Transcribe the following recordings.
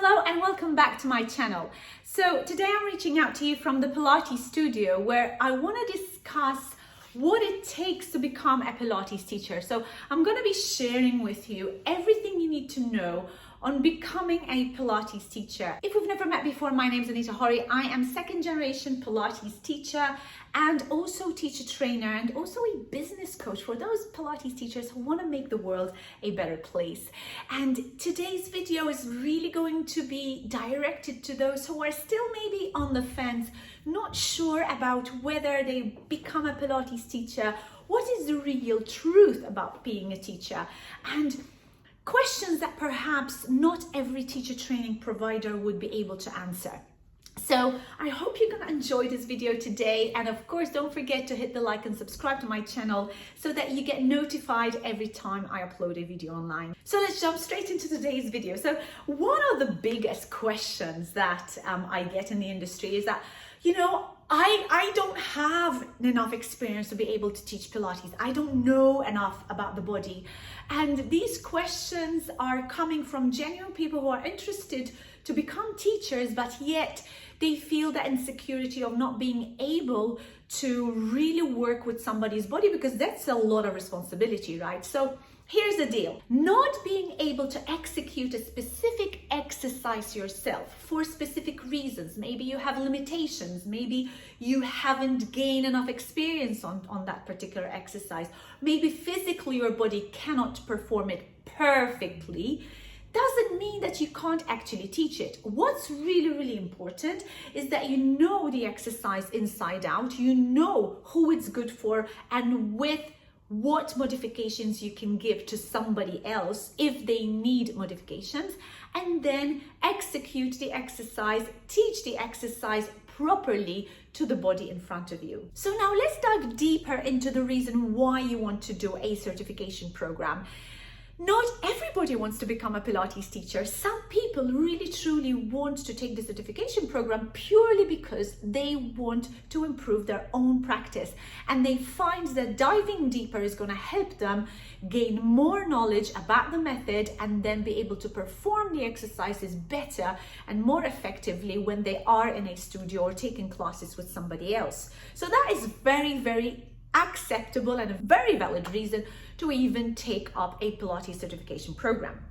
Hello and welcome back to my channel. So today I'm reaching out to you from the Pilates studio where I want to discuss what it takes to become a Pilates teacher. So I'm going to be sharing with you everything you need to know on becoming a Pilates teacher. If we've never met before, my name is Anita Horry. I am second generation Pilates teacher and also teacher trainer and also a business coach for those Pilates teachers who want to make the world a better place. And today's video is really going to be directed to those who are still maybe on the fence, not sure about whether they become a Pilates teacher, what is the real truth about being a teacher, and questions that perhaps not every teacher training provider would be able to answer. So I hope you're going to enjoy this video today, and of course don't forget to hit the like and subscribe to my channel so that you get notified every time I upload a video online. So let's jump straight into today's video. So one of the biggest questions that I get in the industry is that, you know, I don't have enough experience to be able to teach Pilates. I don't know enough about the body. And these questions are coming from genuine people who are interested to become teachers, but yet they feel that insecurity of not being able to really work with somebody's body, because that's a lot of responsibility, right? So here's the deal. Not being able to execute a specific exercise yourself for specific reasons. Maybe you have limitations. Maybe you haven't gained enough experience on that particular exercise. Maybe physically your body cannot perform it perfectly. Doesn't mean that you can't actually teach it. What's really, really important is that you know the exercise inside out. You know who it's good for and with what modifications you can give to somebody else if they need modifications, and then execute the exercise, teach the exercise properly to the body in front of you. So now let's dive deeper into the reason why you want to do a certification program. Not everybody wants to become a Pilates teacher. Some people really truly want to take the certification program purely because they want to improve their own practice, and they find that diving deeper is going to help them gain more knowledge about the method and then be able to perform the exercises better and more effectively when they are in a studio or taking classes with somebody else. So that is very, very acceptable and a very valid reason to even take up a Pilates certification program.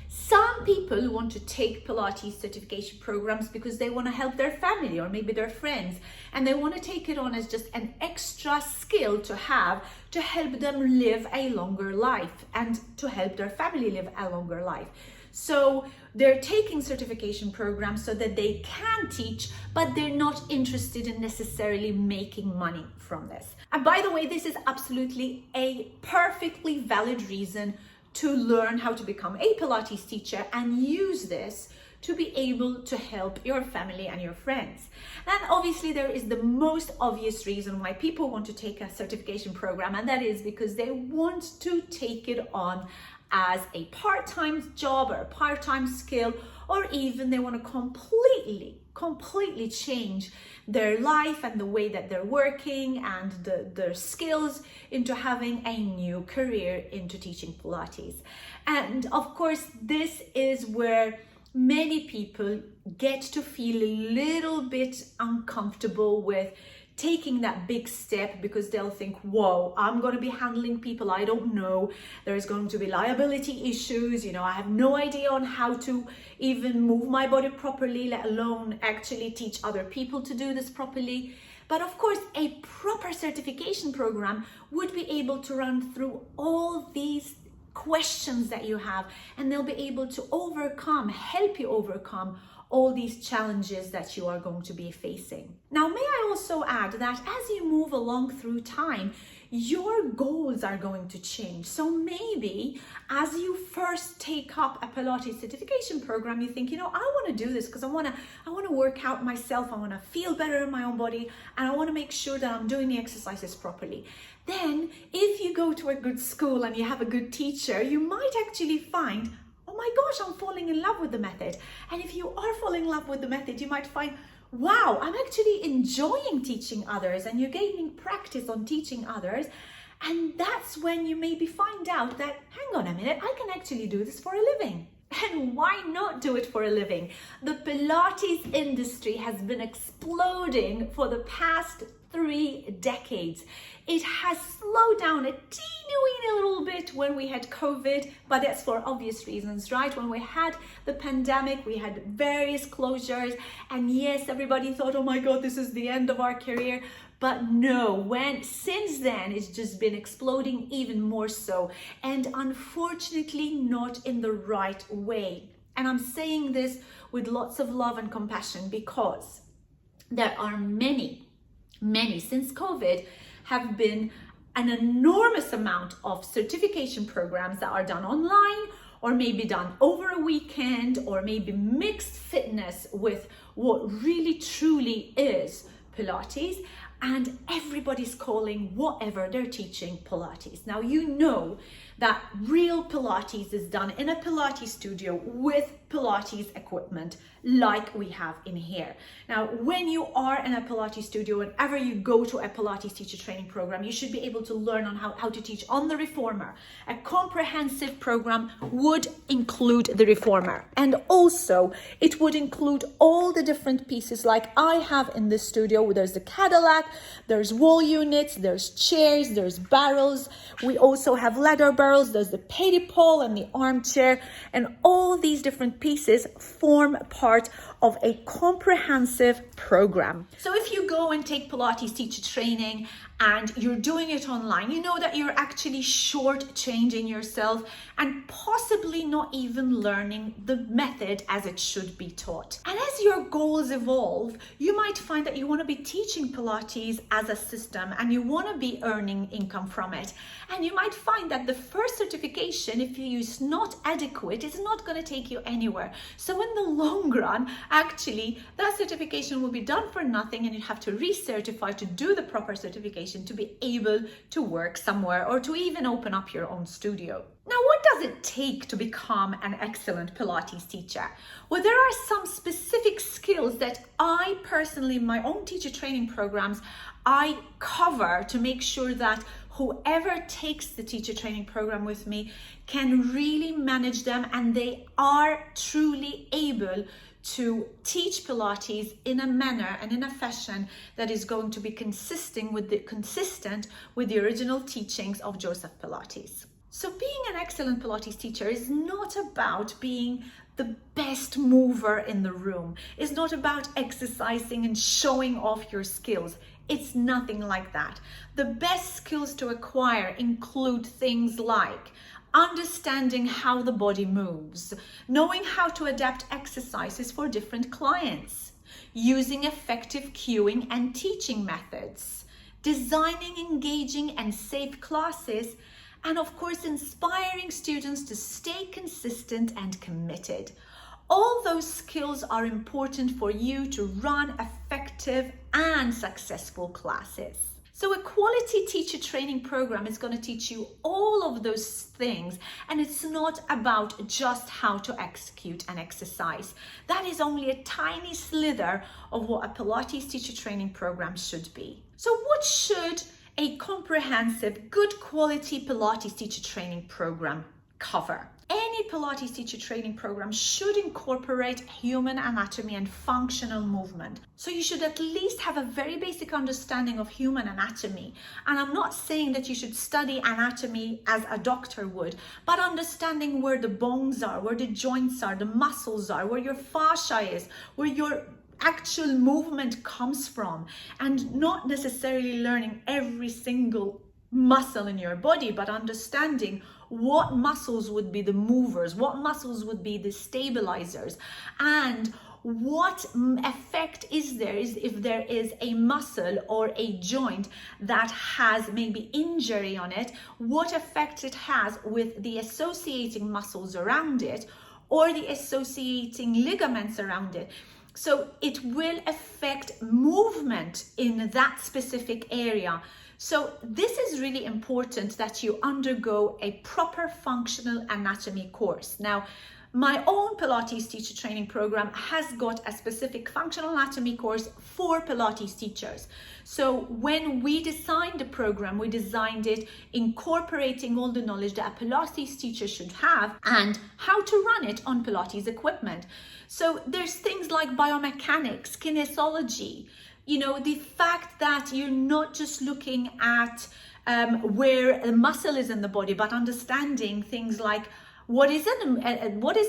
Some people want to take Pilates certification programs because they want to help their family or maybe their friends, and they want to take it on as just an extra skill to have to help them live a longer life and to help their family live a longer life. So they're taking certification programs so that they can teach, but they're not interested in necessarily making money from this. And by the way, this is absolutely a perfectly valid reason to learn how to become a Pilates teacher and use this to be able to help your family and your friends. And obviously there is the most obvious reason why people want to take a certification program, and that is because they want to take it on as a part-time job or a part-time skill, or even they want to completely change their life and the way that they're working and their skills into having a new career into teaching Pilates. And of course, this is where many people get to feel a little bit uncomfortable with taking that big step, because they'll think, whoa, I'm going to be handling people I don't know. There's going to be liability issues. You know, I have no idea on how to even move my body properly, let alone actually teach other people to do this properly. But of course, a proper certification program would be able to run through all these questions that you have, and they'll be able to help you overcome all these challenges that you are going to be facing. Now, may I also add that as you move along through time, your goals are going to change. So maybe as you first take up a Pilates certification program, you think, you know, I want to do this because I want to work out myself. I want to feel better in my own body, and I want to make sure that I'm doing the exercises properly. Then if you go to a good school and you have a good teacher, you might actually find, oh my gosh, I'm falling in love with the method. And if you are falling in love with the method, you might find, wow, I'm actually enjoying teaching others, and you're gaining practice on teaching others. And that's when you maybe find out that, hang on a minute, I can actually do this for a living. And why not do it for a living? The Pilates industry has been exploding for the past 3 decades. It has slowed down a teeny little bit when we had COVID, but that's for obvious reasons, right? When we had the pandemic, we had various closures, and yes, everybody thought, oh my God, this is the end of our career. But no, since then, it's just been exploding even more so. And unfortunately, not in the right way. And I'm saying this with lots of love and compassion because there are many, since COVID, have been an enormous amount of certification programs that are done online or maybe done over a weekend or maybe mixed fitness with what really truly is Pilates. And everybody's calling whatever they're teaching Pilates. Now, you know that real Pilates is done in a Pilates studio with Pilates equipment like we have in here. Now, when you are in a Pilates studio, whenever you go to a Pilates teacher training program, you should be able to learn on how to teach on the reformer. A comprehensive program would include the reformer. And also, it would include all the different pieces like I have in this studio. There's the Cadillac, there's wall units, there's chairs, there's barrels. We also have ladder barrels, there's the pole and the armchair, and all these different pieces form part of a comprehensive program. So if you go and take Pilates teacher training and you're doing it online, you know that you're actually shortchanging yourself and possibly not even learning the method as it should be taught. And as your goals evolve, you might find that you want to be teaching Pilates as a system and you want to be earning income from it. And you might find that the first certification, if you use not adequate, is not going to take you anywhere. So in the long run, actually, that certification will be done for nothing and you have to recertify to do the proper certification to be able to work somewhere or to even open up your own studio. Now, what does it take to become an excellent Pilates teacher? Well, there are some specific skills that I personally, in my own teacher training programs, I cover to make sure that whoever takes the teacher training program with me can really manage them and they are truly able to teach Pilates in a manner and in a fashion that is going to be consistent with the original teachings of Joseph Pilates. So being an excellent Pilates teacher is not about being the best mover in the room. It's not about exercising and showing off your skills. It's nothing like that. The best skills to acquire include things like understanding how the body moves, knowing how to adapt exercises for different clients, using effective cueing and teaching methods, designing engaging and safe classes, and of course, inspiring students to stay consistent and committed. All those skills are important for you to run effective and successful classes. So a quality teacher training program is going to teach you all of those things, and it's not about just how to execute an exercise. That is only a tiny slither of what a Pilates teacher training program should be. So what should a comprehensive, good quality Pilates teacher training program cover? Any Pilates teacher training program should incorporate human anatomy and functional movement. So you should at least have a very basic understanding of human anatomy. And I'm not saying that you should study anatomy as a doctor would, but understanding where the bones are, where the joints are, the muscles are, where your fascia is, where your actual movement comes from, and not necessarily learning every single muscle in your body, but understanding what muscles would be the movers, what muscles would be the stabilizers, and what effect is there if there is a muscle or a joint that has maybe injury on it, what effect it has with the associating muscles around it or the associating ligaments around it. So it will affect movement in that specific area. So this is really important that you undergo a proper functional anatomy course. Now, my own Pilates teacher training program has got a specific functional anatomy course for Pilates teachers. So when we designed the program, we designed it incorporating all the knowledge that a Pilates teacher should have and how to run it on Pilates equipment. So there's things like biomechanics, kinesiology, the fact that you're not just looking at where the muscle is in the body, but understanding things like what is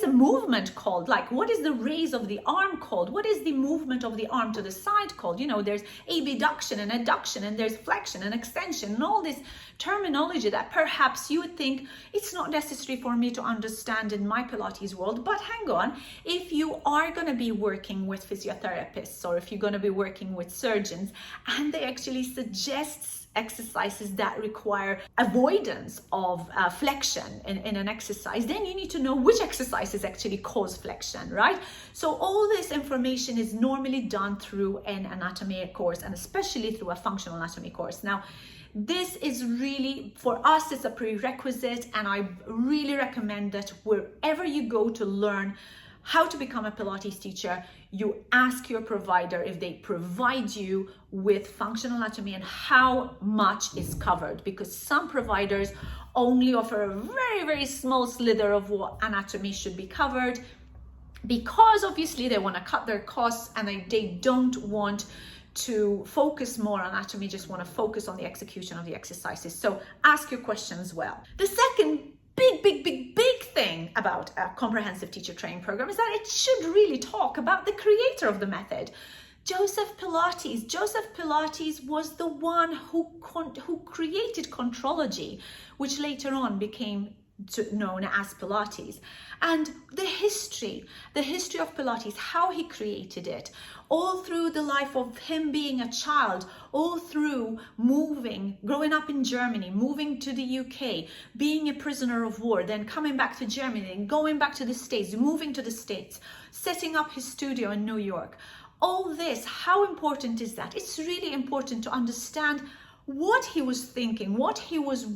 a movement called? Like, what is the raise of the arm called? What is the movement of the arm to the side called? There's abduction and adduction, and there's flexion and extension, and all this terminology that perhaps you would think it's not necessary for me to understand in my Pilates world. But hang on, if you are going to be working with physiotherapists, or if you're going to be working with surgeons, and they actually suggest exercises that require avoidance of flexion in an exercise, then you need to know which exercises actually cause flexion, right? So all this information is normally done through an anatomy course, and especially through a functional anatomy course. Now, this is really, for us, it's a prerequisite, and I really recommend that wherever you go to learn how to become a Pilates teacher, you ask your provider if they provide you with functional anatomy and how much is covered, because some providers only offer a very, very small slither of what anatomy should be covered, because obviously they want to cut their costs and they don't want to focus more on anatomy, just want to focus on the execution of the exercises. So ask your questions well. The second big thing about a comprehensive teacher training program is that it should really talk about the creator of the method. Joseph Pilates. Joseph Pilates was the one who created contrology, which later on became known as Pilates. And the history of Pilates, how he created it, all through the life of him being a child, all through growing up in Germany, moving to the UK, being a prisoner of war, then coming back to Germany, and going back to the States, moving to the States, setting up his studio in New York. All this, how important is that? It's really important to understand what he was thinking, what he was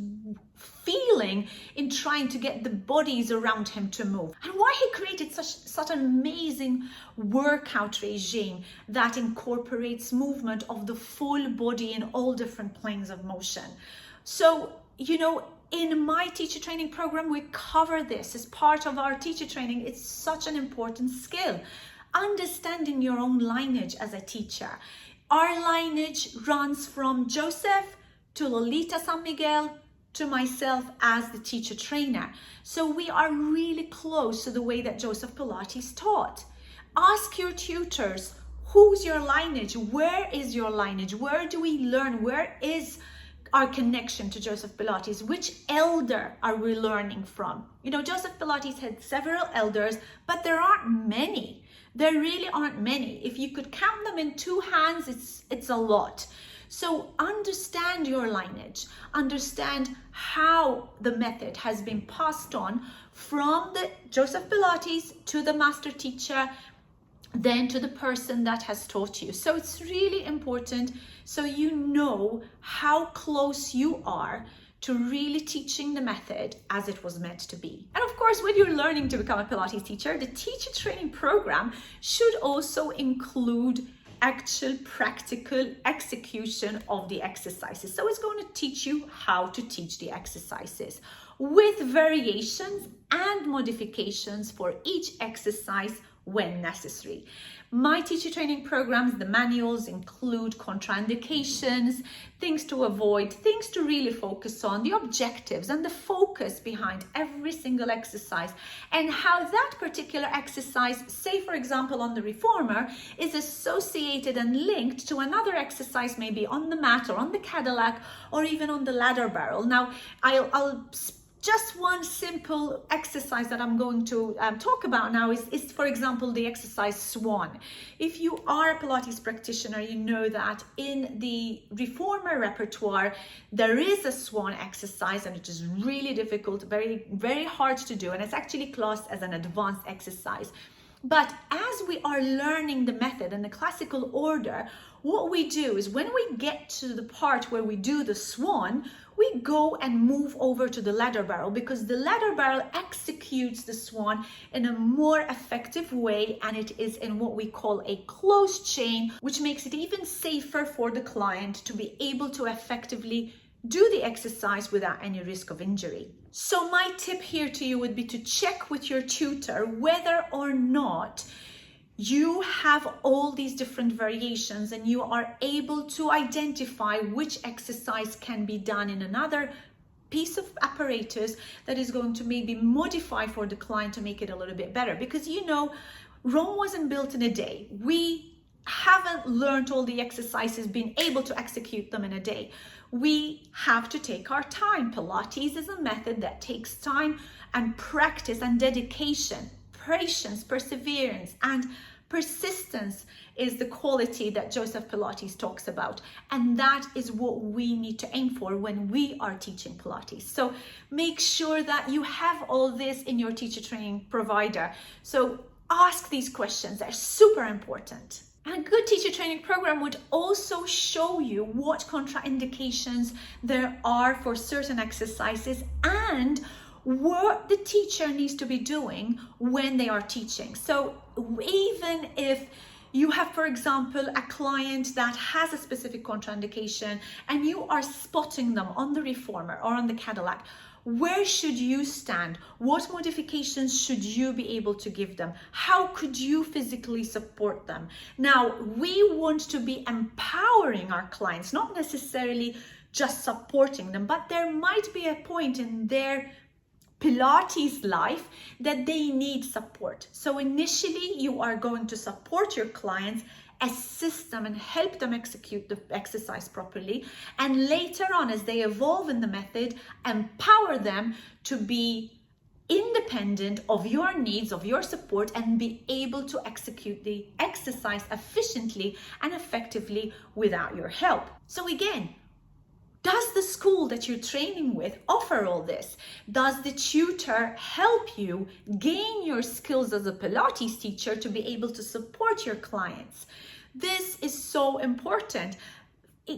feeling in trying to get the bodies around him to move, and why he created such an amazing workout regime that incorporates movement of the full body in all different planes of motion. So, in my teacher training program, we cover this as part of our teacher training. It's such an important skill. Understanding your own lineage as a teacher. Our lineage runs from Joseph to Lolita San Miguel to myself as the teacher trainer. So we are really close to the way that Joseph Pilates taught. Ask your tutors, who's your lineage? Where is your lineage? Where do we learn? Where is our connection to Joseph Pilates? Which elder are we learning from? Joseph Pilates had several elders, but there aren't many. There really aren't many. If you could count them in two hands, it's a lot. So understand your lineage. Understand how the method has been passed on from the Joseph Pilates to the master teacher, then to the person that has taught you. So it's really important so you know how close you are to really teaching the method as it was meant to be. And of course, when you're learning to become a Pilates teacher, the teacher training program should also include actual practical execution of the exercises. So it's going to teach you how to teach the exercises with variations and modifications for each exercise when necessary. My teacher training programs, the manuals include contraindications, things to avoid, things to really focus on, the objectives and the focus behind every single exercise, and how that particular exercise, say for example on the reformer, is associated and linked to another exercise, maybe on the mat or on the Cadillac or even on the ladder barrel. Now, I'll just one simple exercise that I'm going to talk about now is, for example, the exercise Swan. If you are a Pilates practitioner, you know that in the reformer repertoire, there is a Swan exercise, and it is really difficult, very, very hard to do. And it's actually classed as an advanced exercise. But as we are learning the method in the classical order, what we do is when we get to the part where we do the swan, we go and move over to the ladder barrel, because the ladder barrel executes the swan in a more effective way, and it is in what we call a closed chain, which makes it even safer for the client to be able to effectively do the exercise without any risk of injury. So my tip here to you would be to check with your tutor whether or not you have all these different variations and you are able to identify which exercise can be done in another piece of apparatus that is going to maybe modify for the client to make it a little bit better. Because you know, Rome wasn't built in a day. We haven't learned all the exercises, been able to execute them in a day. We have to take our time. Pilates is a method that takes time and practice and dedication. Patience, perseverance, and persistence is the quality that Joseph Pilates talks about. And that is what we need to aim for when we are teaching Pilates. So make sure that you have all this in your teacher training provider. So ask these questions, they're super important. And a good teacher training program would also show you what contraindications there are for certain exercises and what the teacher needs to be doing when they are teaching. So even if you have, for example, a client that has a specific contraindication and you are spotting them on the reformer or on the Cadillac, where should you stand? What modifications should you be able to give them? How could you physically support them? Now, we want to be empowering our clients, not necessarily just supporting them, but there might be a point in their Pilates life that they need support. So initially you are going to support your clients, assist them and help them execute the exercise properly. And later on, as they evolve in the method, empower them to be independent of your needs, of your support, and be able to execute the exercise efficiently and effectively without your help. So again, does the school that you're training with offer all this? Does the tutor help you gain your skills as a Pilates teacher to be able to support your clients? This is so important.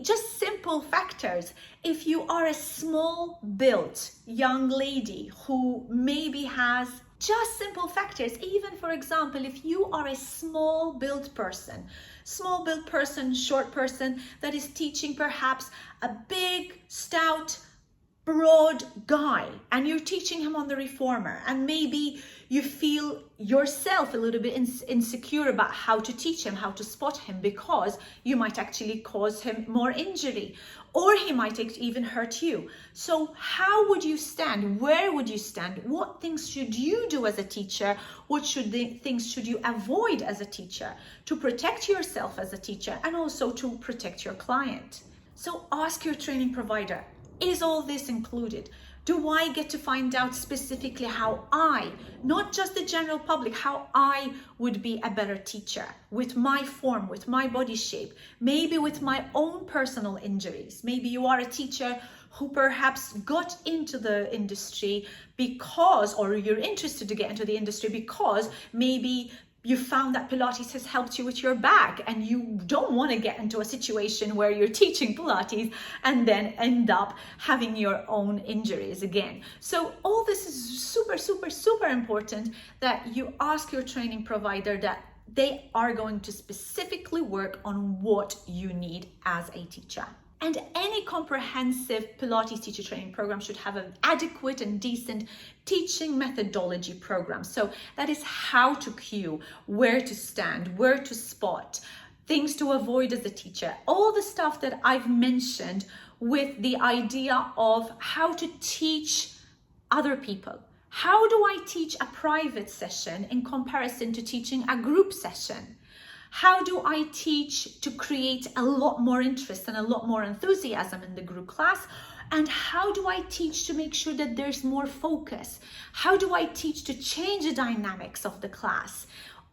Just simple factors. If you are a small built young lady who maybe has just simple factors, even for example, if you are a small built person, short person that is teaching perhaps a big, stout, broad guy, and you're teaching him on the reformer, and maybe you feel yourself a little bit insecure about how to teach him, how to spot him, because you might actually cause him more injury, or he might even hurt you. So how would you stand? Where would you stand? What things should you do as a teacher? What things should you avoid as a teacher to protect yourself as a teacher and also to protect your client? So ask your training provider, is all this included? Do I get to find out specifically how I, not just the general public, how I would be a better teacher with my form, with my body shape, maybe with my own personal injuries? Maybe you are a teacher who perhaps got into the industry because, or you're interested to get into the industry because maybe you found that Pilates has helped you with your back and you don't want to get into a situation where you're teaching Pilates and then end up having your own injuries again. So all this is super, super, super important that you ask your training provider that they are going to specifically work on what you need as a teacher. And any comprehensive Pilates teacher training program should have an adequate and decent teaching methodology program. So that is how to cue, where to stand, where to spot, things to avoid as a teacher, all the stuff that I've mentioned with the idea of how to teach other people. How do I teach a private session in comparison to teaching a group session? How do I teach to create a lot more interest and a lot more enthusiasm in the group class? And how do I teach to make sure that there's more focus? How do I teach to change the dynamics of the class?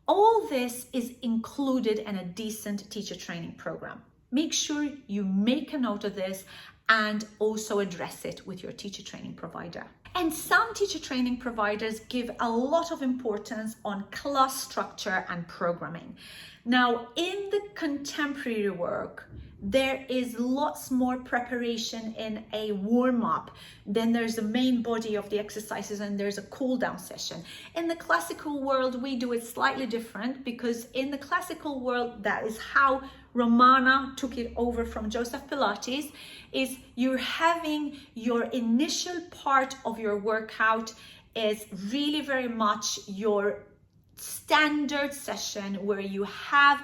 All this is included in a decent teacher training program. Make sure you make a note of this and also address it with your teacher training provider. And some teacher training providers give a lot of importance on class structure and programming. Now, in the contemporary work, there is lots more preparation in a warm-up. Then there's the main body of the exercises and there's a cool-down session. In the classical world, we do it slightly different, because in the classical world, that is how Romana took it over from Joseph Pilates, is you're having your initial part of your workout is really very much your standard session where you have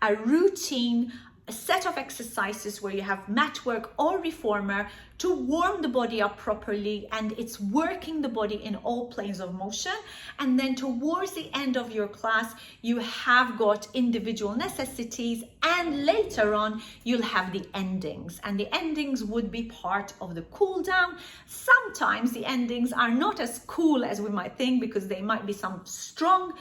a routine, a set of exercises where you have mat work or reformer to warm the body up properly, and it's working the body in all planes of motion. And then towards the end of your class, you have got individual necessities, and later on you'll have the endings, and the endings would be part of the cool down. Sometimes the endings are not as cool as we might think, because they might be some strong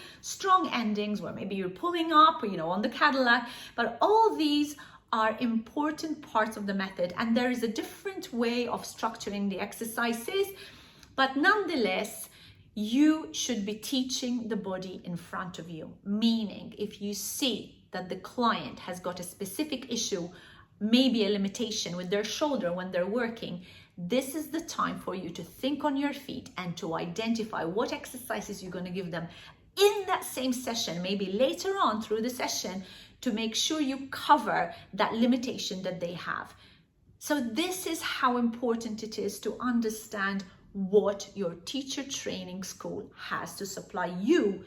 endings where maybe you're pulling up, on the Cadillac, but all these are important parts of the method, and there is a different way of structuring the exercises, but nonetheless you should be teaching the body in front of you. Meaning, if you see that the client has got a specific issue, maybe a limitation with their shoulder when they're working, this is the time for you to think on your feet and to identify what exercises you're going to give them in that same session, maybe later on through the session, to make sure you cover that limitation that they have. So this is how important it is to understand what your teacher training school has to supply you.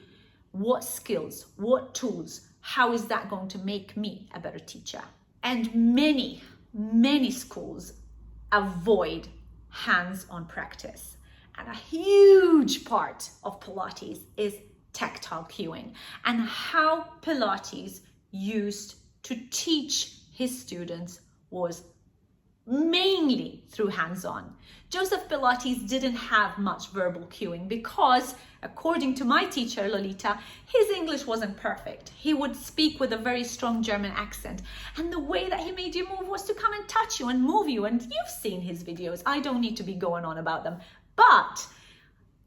What skills, what tools, how is that going to make me a better teacher? And many schools avoid hands-on practice. And a huge part of Pilates is tactile cueing, and how Pilates used to teach his students was mainly through hands-on. Joseph Pilates didn't have much verbal cueing because, according to my teacher Lolita, his English wasn't perfect. He would speak with a very strong German accent, and the way that he made you move was to come and touch you and move you, and you've seen his videos. I don't need to be going on about them, but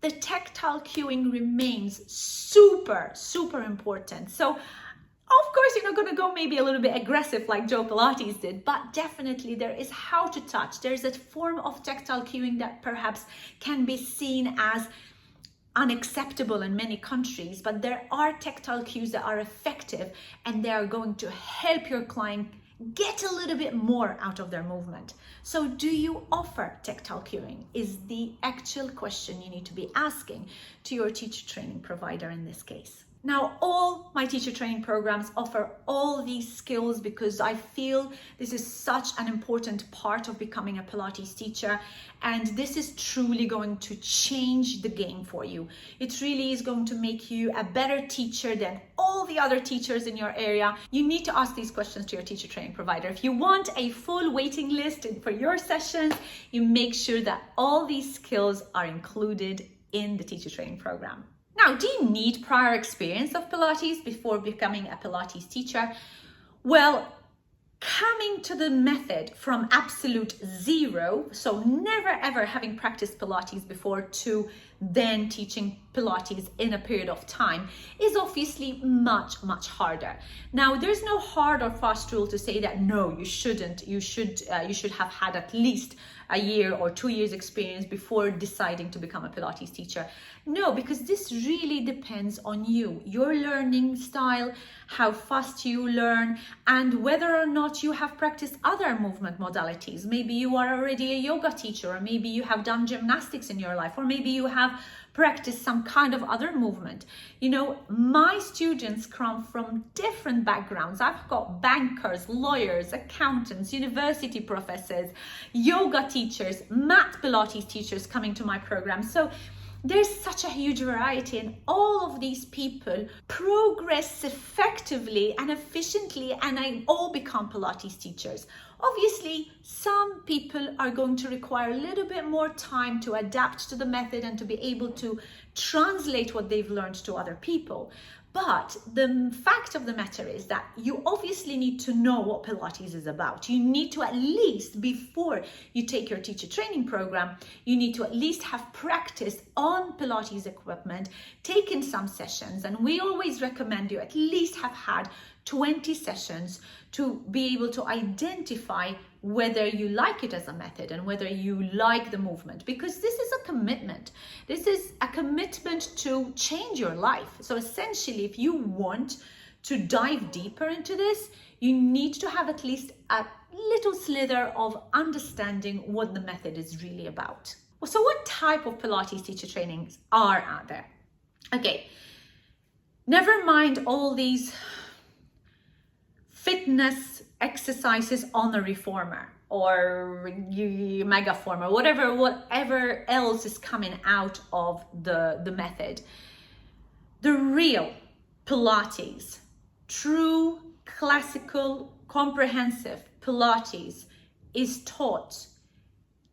the tactile cueing remains super important. So of course, you're not going to go maybe a little bit aggressive like Joe Pilates did, but definitely there is how to touch. There's a form of tactile cueing that perhaps can be seen as unacceptable in many countries, but there are tactile cues that are effective, and they are going to help your client get a little bit more out of their movement. So do you offer tactile cueing is the actual question you need to be asking to your teacher training provider in this case. Now, all my teacher training programs offer all these skills because I feel this is such an important part of becoming a Pilates teacher, and this is truly going to change the game for you. It really is going to make you a better teacher than all the other teachers in your area. You need to ask these questions to your teacher training provider. If you want a full waiting list for your sessions, you make sure that all these skills are included in the teacher training program. Now, do you need prior experience of Pilates before becoming a Pilates teacher? Well, coming to the method from absolute zero, so never ever having practiced Pilates before, to then teaching Pilates in a period of time is obviously much harder. Now, there's no hard or fast rule to say that no, you shouldn't. You should have had at least a year or 2 years experience before deciding to become a Pilates teacher. No, because this really depends on you, your learning style, how fast you learn, and whether or not you have practiced other movement modalities. Maybe you are already a yoga teacher, or maybe you have done gymnastics in your life, or maybe you have practice some kind of other movement. You know, my students come from different backgrounds. I've got bankers, lawyers, accountants, university professors, yoga teachers, mat Pilates teachers coming to my program. So there's such a huge variety, and all of these people progress effectively and efficiently, and I all become Pilates teachers. Obviously, some people are going to require a little bit more time to adapt to the method and to be able to translate what they've learned to other people. But the fact of the matter is that you obviously need to know what Pilates is about. You need to, at least before you take your teacher training program, you need to at least have practiced on Pilates equipment, taken some sessions, and we always recommend you at least have had 20 sessions to be able to identify whether you like it as a method and whether you like the movement, because this is a commitment. This is a commitment to change your life. So essentially, if you want to dive deeper into this, you need to have at least a little slither of understanding what the method is really about. So what type of Pilates teacher trainings are out there? Okay, never mind all these fitness exercises on the reformer or megaformer, whatever else is coming out of the method. The real Pilates, true classical comprehensive Pilates, is taught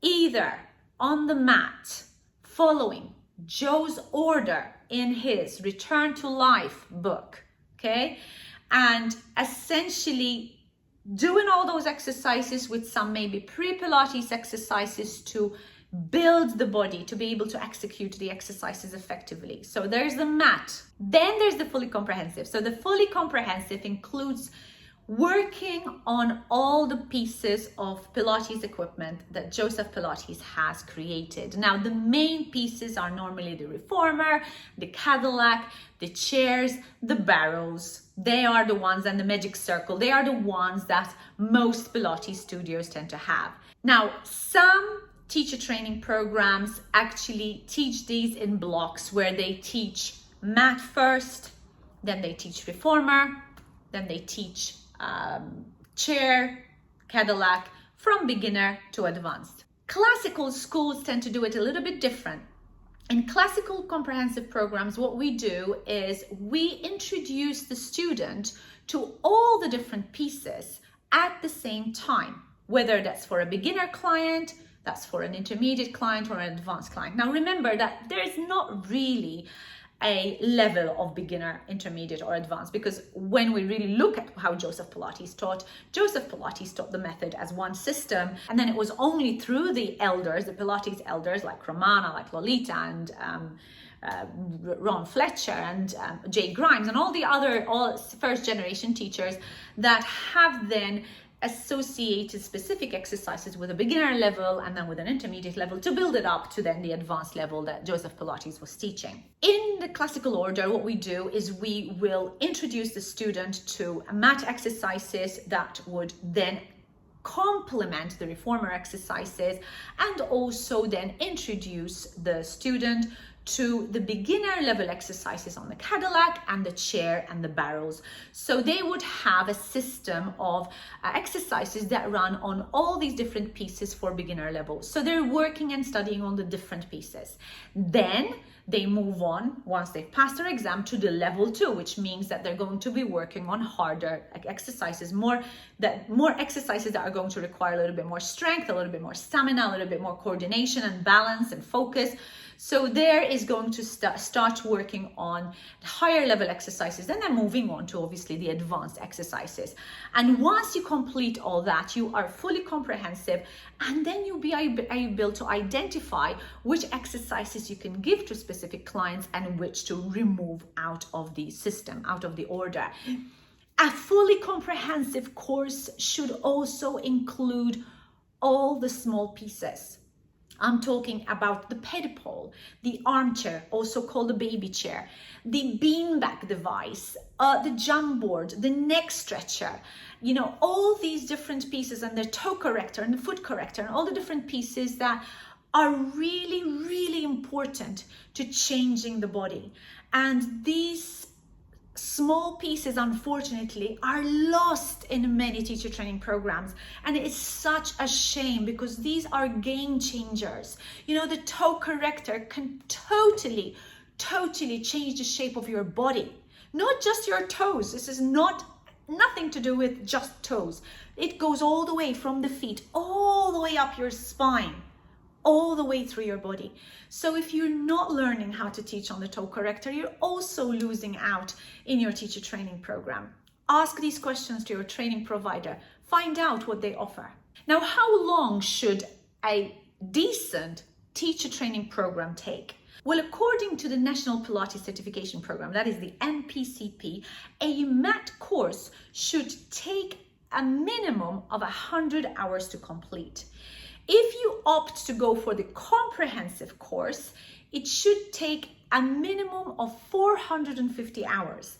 either on the mat following Joe's order in his Return to Life book, okay? And essentially doing all those exercises with some maybe pre-Pilates exercises to build the body to be able to execute the exercises effectively. So there's the mat. Then there's the fully comprehensive. So the fully comprehensive includes working on all the pieces of Pilates equipment that Joseph Pilates has created. Now, the main pieces are normally the reformer, the Cadillac, the chairs, the barrels. They are the ones, and the magic circle. They are the ones that most Pilates studios tend to have. Now, some teacher training programs actually teach these in blocks where they teach mat first, then they teach reformer, then they teach chair, Cadillac, from beginner to advanced. Classical schools tend to do it a little bit different. In classical comprehensive programs, what we do is we introduce the student to all the different pieces at the same time, whether that's for a beginner client, that's for an intermediate client, or an advanced client. Now remember that there is not really a level of beginner, intermediate, or advanced, because when we really look at how Joseph Pilates taught the method as one system, and then it was only through the elders, the Pilates elders like Romana, like Lolita, and Ron Fletcher, and Jay Grimes, and all first generation teachers that have then associated specific exercises with a beginner level and then with an intermediate level to build it up to then the advanced level that Joseph Pilates was teaching. In the classical order, what we do is we will introduce the student to mat exercises that would then complement the reformer exercises, and also then introduce the student to the beginner level exercises on the Cadillac and the chair and the barrels. So they would have a system of exercises that run on all these different pieces for beginner level. So they're working and studying on the different pieces. Then they move on, once they've passed their exam, to the level 2, which means that they're going to be working on harder exercises, more exercises that are going to require a little bit more strength, a little bit more stamina, a little bit more coordination and balance and focus. So there is going to start working on higher level exercises, and then moving on to obviously the advanced exercises. And once you complete all that, you are fully comprehensive, and then you'll be able to identify which exercises you can give to specific clients and which to remove out of the system, out of the order. A fully comprehensive course should also include all the small pieces. I'm talking about the pedipole, the armchair, also called the baby chair, the beanbag device, the jump board, the neck stretcher, all these different pieces, and the toe corrector and the foot corrector, and all the different pieces that are really, really important to changing the body. And these small pieces, unfortunately, are lost in many teacher training programs, and it's such a shame because these are game changers. The toe corrector can totally change the shape of your body, not just your toes. This is nothing to do with just toes. It goes all the way from the feet all the way up your spine, all the way through your body. So if you're not learning how to teach on the toe corrector, you're also losing out in your teacher training program. Ask these questions to your training provider. Find out what they offer. Now, how long should a decent teacher training program take? Well, according to the National Pilates Certification Program, that is the NPCP, a mat course should take a minimum of 100 hours to complete. If you opt to go for the comprehensive course, it should take a minimum of 450 hours.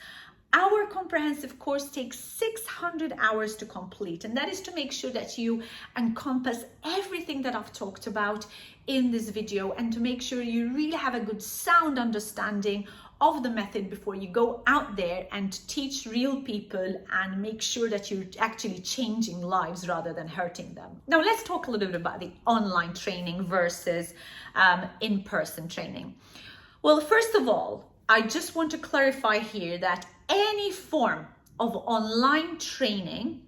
Our comprehensive course takes 600 hours to complete, and that is to make sure that you encompass everything that I've talked about in this video and to make sure you really have a good sound understanding of the method before you go out there and teach real people and make sure that you're actually changing lives rather than hurting them. Now let's talk a little bit about the online training versus in-person training. Well, first of all, I just want to clarify here that any form of online training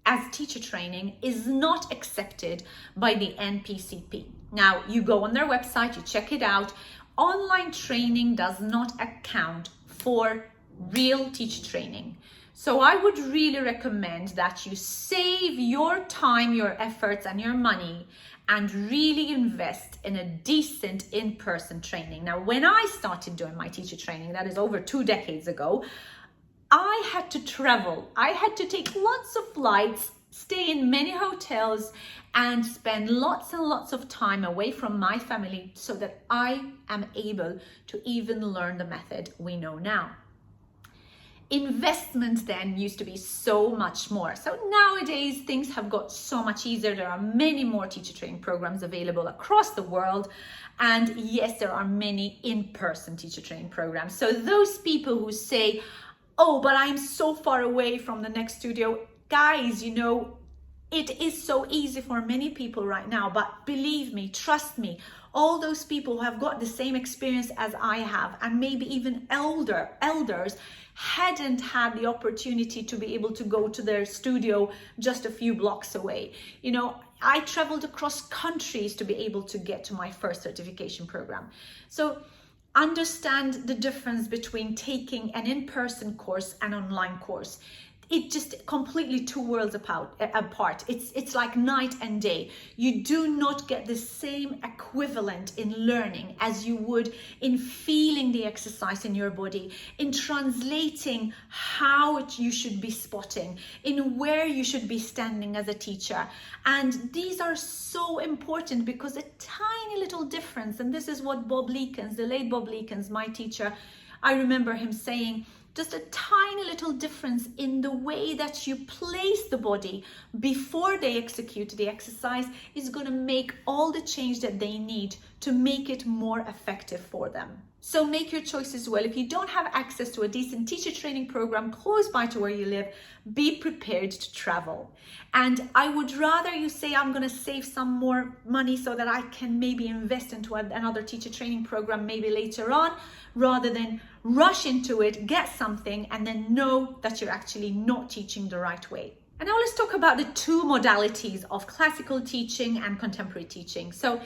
as teacher training is not accepted by the NPCP. Now, you go on their website, you check it out. Online training does not account for real teacher training. So I would really recommend that you save your time, your efforts, and your money and really invest in a decent in-person training. Now, when I started doing my teacher training, that is over 2 decades ago, I had to travel. I had to take lots of flights, stay in many hotels, and spend lots and lots of time away from my family so that I am able to even learn the method we know now. Investment then used to be so much more. So nowadays things have got so much easier. There are many more teacher training programs available across the world. And yes, there are many in-person teacher training programs. So those people who say, oh, but I'm so far away from the next studio, guys, you know, it is so easy for many people right now, but believe me, trust me, all those people who have got the same experience as I have, and maybe even elders, hadn't had the opportunity to be able to go to their studio just a few blocks away. You know, I traveled across countries to be able to get to my first certification program. So understand the difference between taking an in-person course and online course. It just completely 2 worlds apart. It's like night and day. You do not get the same equivalent in learning as you would in feeling the exercise in your body, in translating how you should be spotting, in where you should be standing as a teacher. And these are so important because a tiny little difference, and this is what Bob Leekens, the late Bob Leekens, my teacher, I remember him saying, just a tiny little difference in the way that you place the body before they execute the exercise is going to make all the change that they need to make it more effective for them. So make your choices well. If you don't have access to a decent teacher training program close by to where you live, be prepared to travel. And I would rather you say, I'm going to save some more money so that I can maybe invest into another teacher training program maybe later on, rather than rush into it, get something, and then know that you're actually not teaching the right way. And now let's talk about the 2 modalities of classical teaching and contemporary teaching. So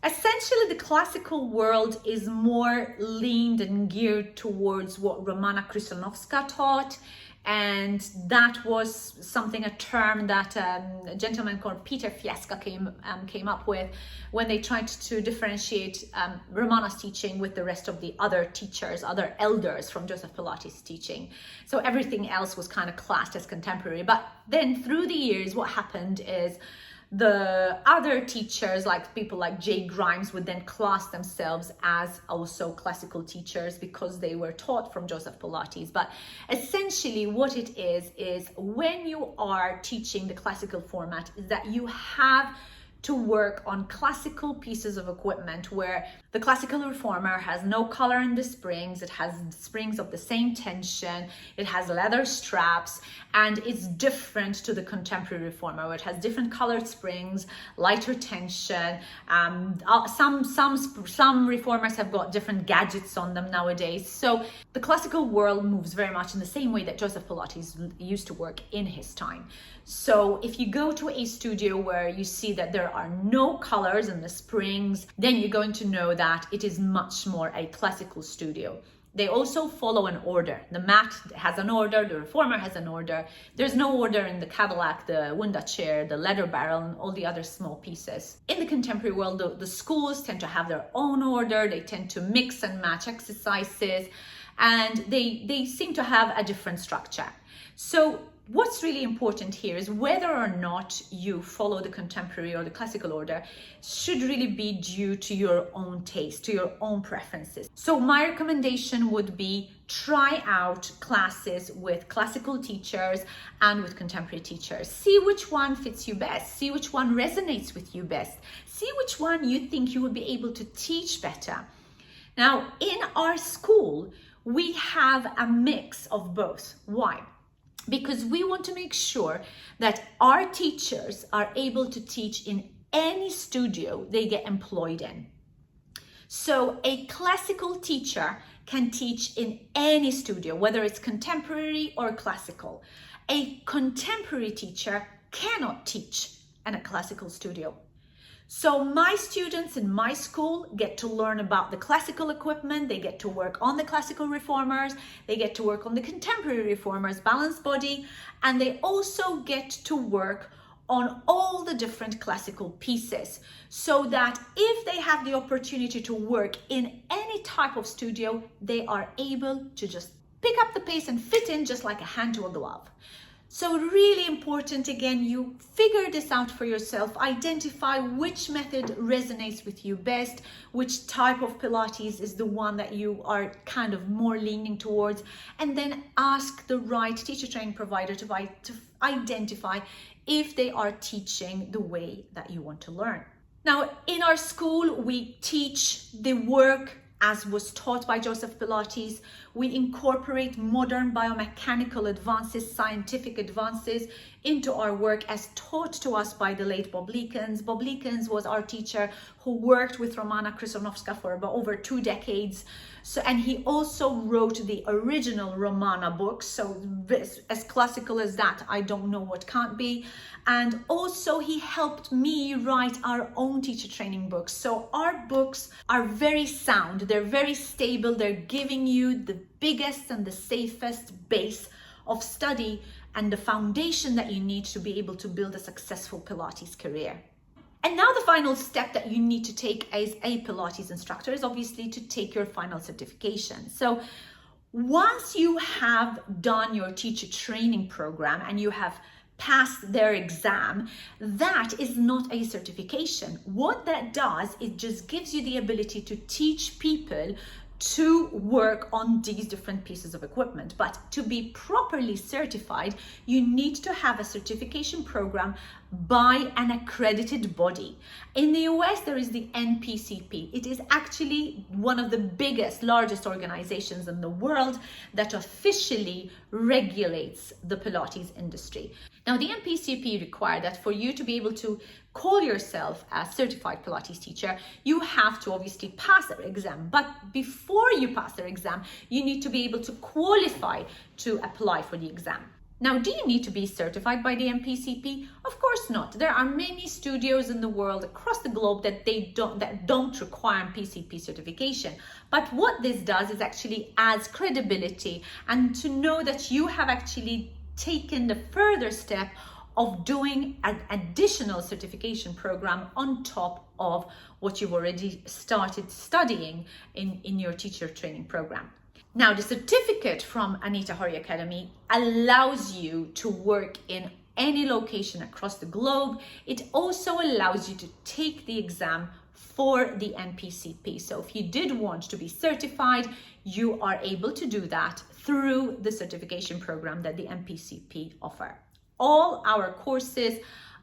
essentially, the classical world is more leaned and geared towards what Romana Krysanovska taught, and that was a term that a gentleman called Peter Fiaska came up with when they tried to differentiate Romana's teaching with the rest of the other teachers, other elders from Joseph Pilates' teaching. So everything else was kind of classed as contemporary. But then through the years, what happened is the other teachers, like people like Jay Grimes, would then class themselves as also classical teachers because they were taught from Joseph Pilates. But essentially what it is when you are teaching the classical format is that you have to work on classical pieces of equipment where the classical reformer has no color in the springs, it has springs of the same tension, it has leather straps, and it's different to the contemporary reformer where it has different colored springs, lighter tension. Some reformers have got different gadgets on them nowadays. So the classical world moves very much in the same way that Joseph Pilates used to work in his time. So if you go to a studio where you see that there there are no colors in the springs, then you're going to know that it is much more a classical studio. They also follow an order. The mat has an order, the reformer has an order. There's no order in the Cadillac, the window chair, the leather barrel, and all the other small pieces. In the contemporary world, the schools tend to have their own order. They tend to mix and match exercises, and they seem to have a different structure. So what's really important here is whether or not you follow the contemporary or the classical order should really be due to your own taste, to your own preferences. So my recommendation would be try out classes with classical teachers and with contemporary teachers. See which one fits you best. See which one resonates with you best. See which one you think you would be able to teach better. Now, in our school, we have a mix of both. Why? Because we want to make sure that our teachers are able to teach in any studio they get employed in. So a classical teacher can teach in any studio, whether it's contemporary or classical. A contemporary teacher cannot teach in a classical studio. So my students in my school get to learn about the classical equipment, they get to work on the classical reformers, they get to work on the contemporary reformers, balanced body, and they also get to work on all the different classical pieces, so that if they have the opportunity to work in any type of studio, they are able to just pick up the pace and fit in just like a hand to a glove. So really important, again, you figure this out for yourself, identify which method resonates with you best, which type of Pilates is the one that you are kind of more leaning towards, and then ask the right teacher training provider to identify if they are teaching the way that you want to learn. Now, in our school, we teach the work as was taught by Joseph Pilates. We incorporate modern biomechanical advances, scientific advances into our work as taught to us by the late Bob Leekens. Bob Leekens was our teacher who worked with Romana Krysonovska for about over 2 decades. And he also wrote the original Romana books. So as classical as that, I don't know what can't be. And also he helped me write our own teacher training books. So our books are very sound, they're very stable, they're giving you the biggest and the safest base of study and the foundation that you need to be able to build a successful Pilates career. And now the final step that you need to take as a Pilates instructor is obviously to take your final certification. So once you have done your teacher training program and you have passed their exam, that is not a certification. What that does, it just gives you the ability to teach people to work on these different pieces of equipment. But to be properly certified, you need to have a certification program by an accredited body. In the US, there is the NPCP. It is actually one of the biggest, largest organizations in the world that officially regulates the Pilates industry. Now, the NPCP require that for you to be able to call yourself a certified Pilates teacher, you have to obviously pass their exam. But before you pass their exam, you need to be able to qualify to apply for the exam. Now, do you need to be certified by the NPCP? Of course not. There are many studios in the world across the globe that don't require NPCP certification. But what this does is actually adds credibility, and to know that you have actually taken the further step of doing an additional certification program on top of what you've already started studying in your teacher training program. Now, the certificate from Anita Horry Academy allows you to work in any location across the globe. It also allows you to take the exam for the NPCP. So if you did want to be certified, you are able to do that through the certification program that the NPCP offer. All our courses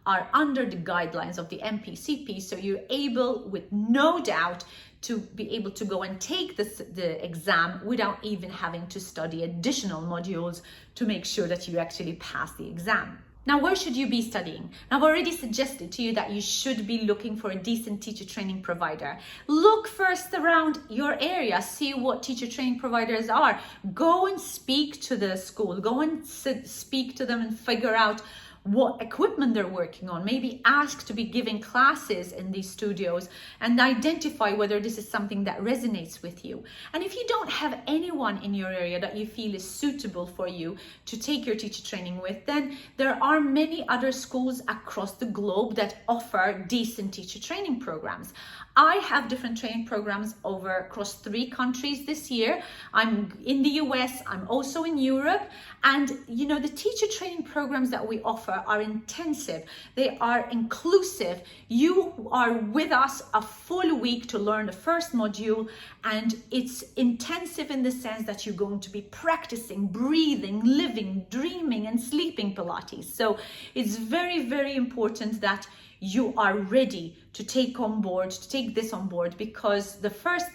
are under the guidelines of the NPCP, so you're able, with no doubt, to be able to go and take the exam without even having to study additional modules to make sure that you actually pass the exam. Now, where should you be studying? I've already suggested to you that you should be looking for a decent teacher training provider. Look first around your area, see what teacher training providers are. Go and speak to the school, go and speak to them and figure out what equipment they're working on, maybe ask to be giving classes in these studios, and identify whether this is something that resonates with you. And if you don't have anyone in your area that you feel is suitable for you to take your teacher training with, then there are many other schools across the globe that offer decent teacher training programs. I have different training programs across 3 countries this year. I'm in the US, I'm also in Europe, and you know, the teacher training programs that we offer are intensive, they are inclusive. You are with us a full week to learn the first module, and it's intensive in the sense that you're going to be practicing, breathing, living, dreaming, and sleeping Pilates. So it's very, very important that you are ready to take this on board, because the first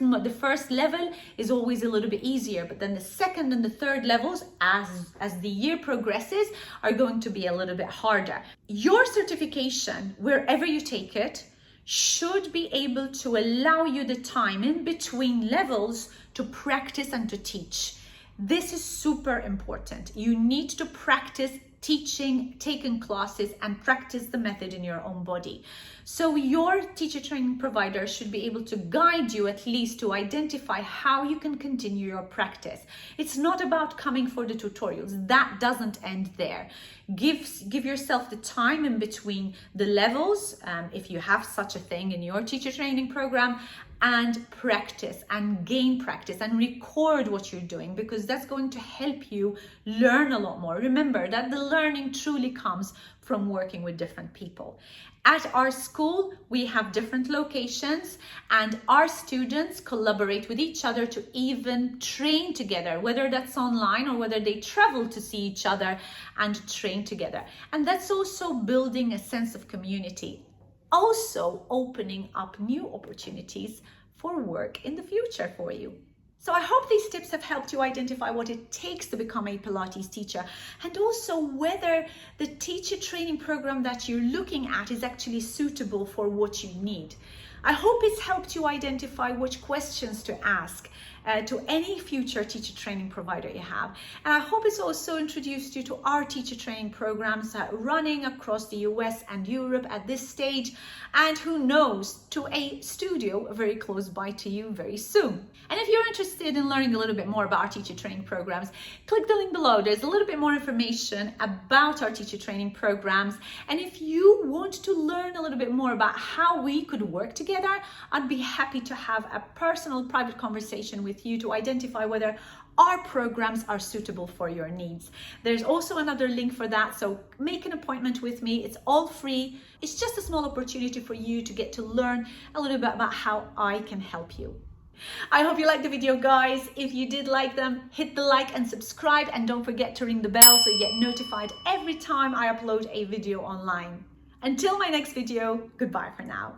level is always a little bit easier, but then the second and the third levels, as the year progresses, are going to be a little bit harder. Your certification, wherever you take it, should be able to allow you the time in between levels to practice and to teach. This is super important. You need to practice teaching, taking classes, and practice the method in your own body. So your teacher training provider should be able to guide you at least to identify how you can continue your practice. It's not about coming for the tutorials. That doesn't end there. Give yourself the time in between the levels, if you have such a thing in your teacher training program, and practice and gain practice and record what you're doing, because that's going to help you learn a lot more. Remember that the learning truly comes from working with different people. At our school, we have different locations, and our students collaborate with each other to even train together, whether that's online or whether they travel to see each other and train together. And that's also building a sense of community, also opening up new opportunities for work in the future for you. So I hope these tips have helped you identify what it takes to become a Pilates teacher, and also whether the teacher training program that you're looking at is actually suitable for what you need. I hope it's helped you identify which questions to ask to any future teacher training provider you have. And I hope it's also introduced you to our teacher training programs running across the US and Europe at this stage, and who knows, to a studio very close by to you very soon. And if you're interested in learning a little bit more about our teacher training programs, click the link below. There's a little bit more information about our teacher training programs. And if you want to learn a little bit more about how we could work together, I'd be happy to have a personal private conversation with you to identify whether our programs are suitable for your needs. There's also another link for that, so make an appointment with me. It's all free. It's just a small opportunity for you to get to learn a little bit about how I can help you. I hope you liked the video, guys. If you did like them, hit the like and subscribe, and don't forget to ring the bell so you get notified every time I upload a video online. Until my next video, goodbye for now.